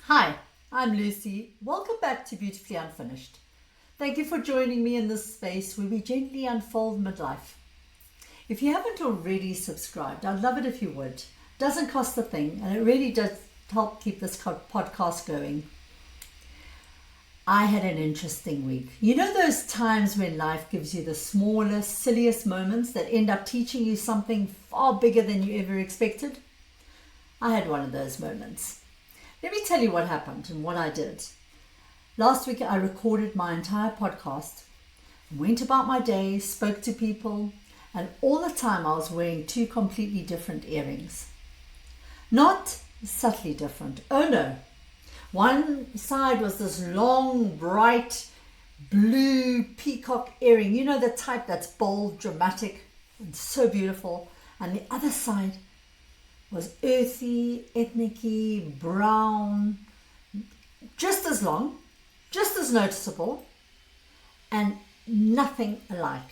Hi, I'm Lucy. Welcome back to Beautifully Unfinished. Thank you for joining me in this space where we gently unfold midlife. If you haven't already subscribed, I'd love it if you would. It doesn't cost a thing and it really does help keep this podcast going. I had an interesting week. You know those times when life gives you the smallest, silliest moments that end up teaching you something far bigger than you ever expected? I had one of those moments. Let me tell you what happened and what I did. Last week I recorded my entire podcast, went about my day, spoke to people, and all the time I was wearing two completely different earrings. Not subtly different. Oh no. One side was this long, bright, blue peacock earring. You know, the type that's bold, dramatic, and so beautiful. And the other side was earthy, ethnic-y, brown, just as long, just as noticeable, and nothing alike.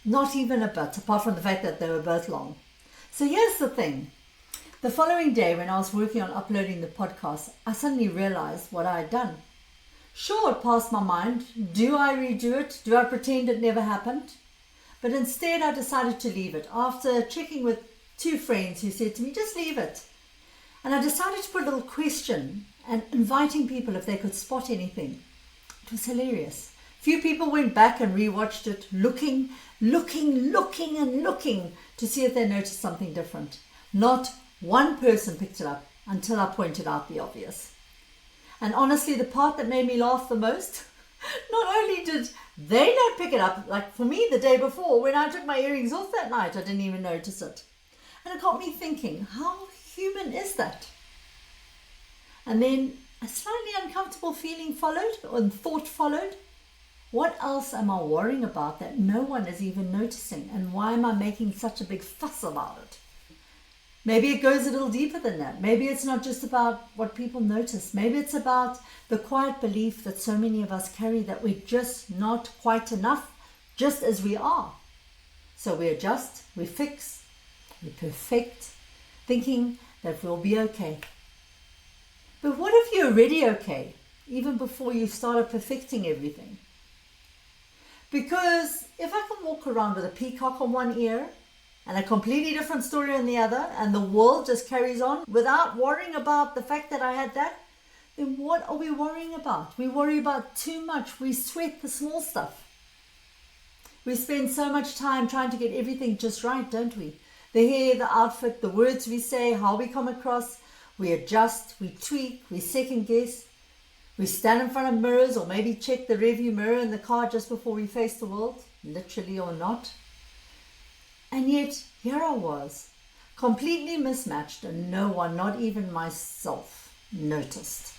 Not even a bit, apart from the fact that they were both long. So here's the thing. The following day, when I was working on uploading the podcast, I suddenly realized what I had done. Sure, it passed my mind. Do I redo it? Do I pretend it never happened? But instead, I decided to leave it after checking with two friends who said to me, just leave it. And I decided to put a little question and inviting people if they could spot anything. It was hilarious. Few people went back and rewatched it, looking to see if they noticed something different. Not one person picked it up until I pointed out the obvious. And honestly, the part that made me laugh the most, not only did they not pick it up, like for me the day before, when I took my earrings off that night, I didn't even notice it. And it got me thinking, how human is that? And then a slightly uncomfortable feeling followed, and thought followed. What else am I worrying about that no one is even noticing? And why am I making such a big fuss about it? Maybe it goes a little deeper than that. Maybe it's not just about what people notice. Maybe it's about the quiet belief that so many of us carry that we're just not quite enough, just as we are. So we adjust, we fix, we perfect, thinking that we'll be okay. But what if you're already okay, even before you started perfecting everything? Because if I can walk around with a peacock on one ear and a completely different story on the other, and the world just carries on without worrying about the fact that I had that, then what are we worrying about? We worry about too much. We sweat the small stuff. We spend so much time trying to get everything just right, don't we? The hair, the outfit, the words we say, how we come across. We adjust, we tweak, we second guess. We stand in front of mirrors or maybe check the rearview mirror in the car just before we face the world, literally or not. And yet, here I was, completely mismatched, and no one, not even myself, noticed.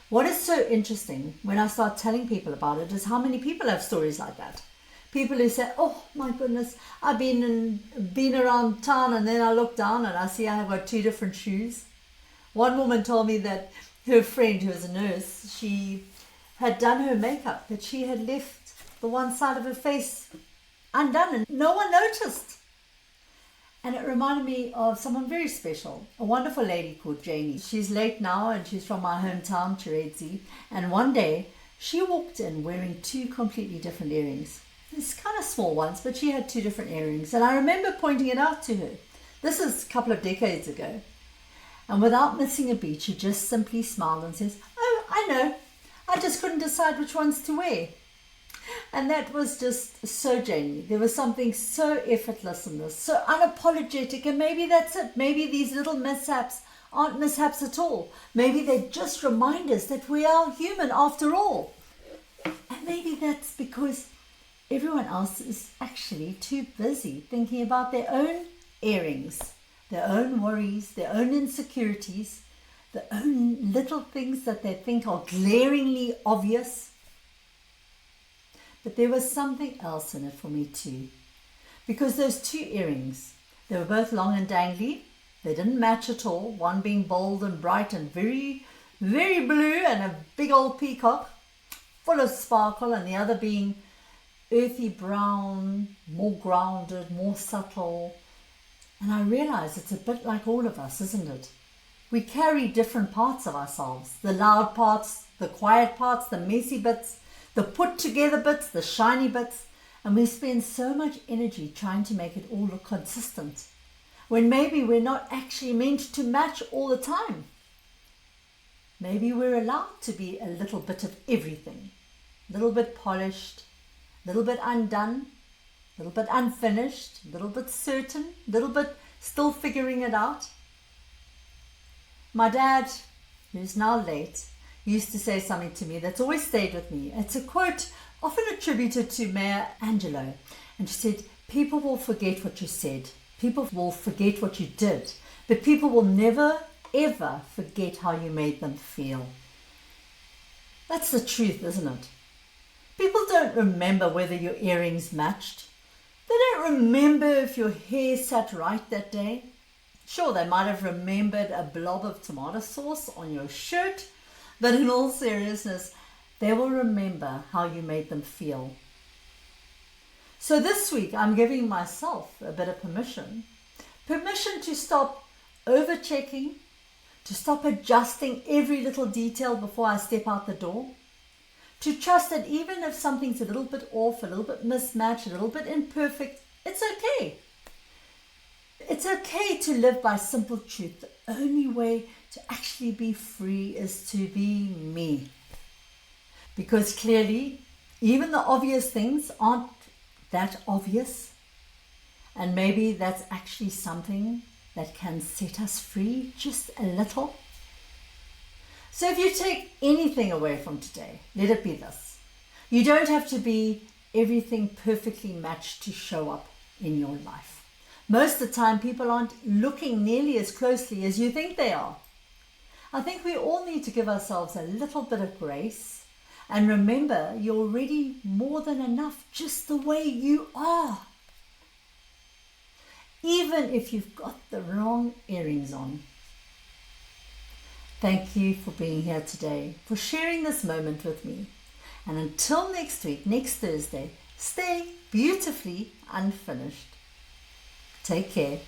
What is so interesting when I start telling people about it is how many people have stories like that. People who say, oh my goodness, I've been around town and then I look down and I see I have got two different shoes. One woman told me that her friend, who was a nurse, she had done her makeup, but she had left the one side of her face undone and no one noticed. And it reminded me of someone very special, a wonderful lady called Janie. She's late now and she's from my hometown, Cheretsey. And one day she walked in wearing two completely different earrings. It's kind of small ones, but she had two different earrings. And I remember pointing it out to her. This is a couple of decades ago. And without missing a beat, she just simply smiled and says, oh, I know. I just couldn't decide which ones to wear. And that was just so Janie. There was something so effortless in this, so unapologetic. And maybe that's it. Maybe these little mishaps aren't mishaps at all. Maybe they just remind us that we are human after all. And maybe that's because everyone else is actually too busy thinking about their own earrings, their own worries, their own insecurities, their own little things that they think are glaringly obvious. But there was something else in it for me too. Because those two earrings, they were both long and dangly. They didn't match at all, one being bold and bright and very, very blue and a big old peacock full of sparkle, and the other being earthy brown, more grounded, more subtle. And I realize it's a bit like all of us, isn't it? We carry different parts of ourselves, the loud parts, the quiet parts, the messy bits, the put together bits, the shiny bits, and we spend so much energy trying to make it all look consistent, when maybe we're not actually meant to match all the time. Maybe we're allowed to be a little bit of everything, a little bit polished, a little bit undone, a little bit unfinished, a little bit certain, a little bit still figuring it out. My dad, who's now late, used to say something to me that's always stayed with me. It's a quote often attributed to Maya Angelou, and she said, "People will forget what you said, people will forget what you did, but people will never ever forget how you made them feel." That's the truth, isn't it? People don't remember whether your earrings matched. They don't remember if your hair sat right that day. Sure, they might have remembered a blob of tomato sauce on your shirt, but in all seriousness, they will remember how you made them feel. So this week, I'm giving myself a bit of permission to stop over-checking, to stop adjusting every little detail before I step out the door, to trust that even if something's a little bit off, a little bit mismatched, a little bit imperfect, it's okay. It's okay to live by simple truth. The only way to actually be free is to be me. Because clearly, even the obvious things aren't that obvious. And maybe that's actually something that can set us free just a little. So if you take anything away from today, let it be this. You don't have to be everything perfectly matched to show up in your life. Most of the time, people aren't looking nearly as closely as you think they are. I think we all need to give ourselves a little bit of grace and remember you're already more than enough just the way you are. Even if you've got the wrong earrings on. Thank you for being here today, for sharing this moment with me. And until next week, next Thursday, stay beautifully unfinished. Take care.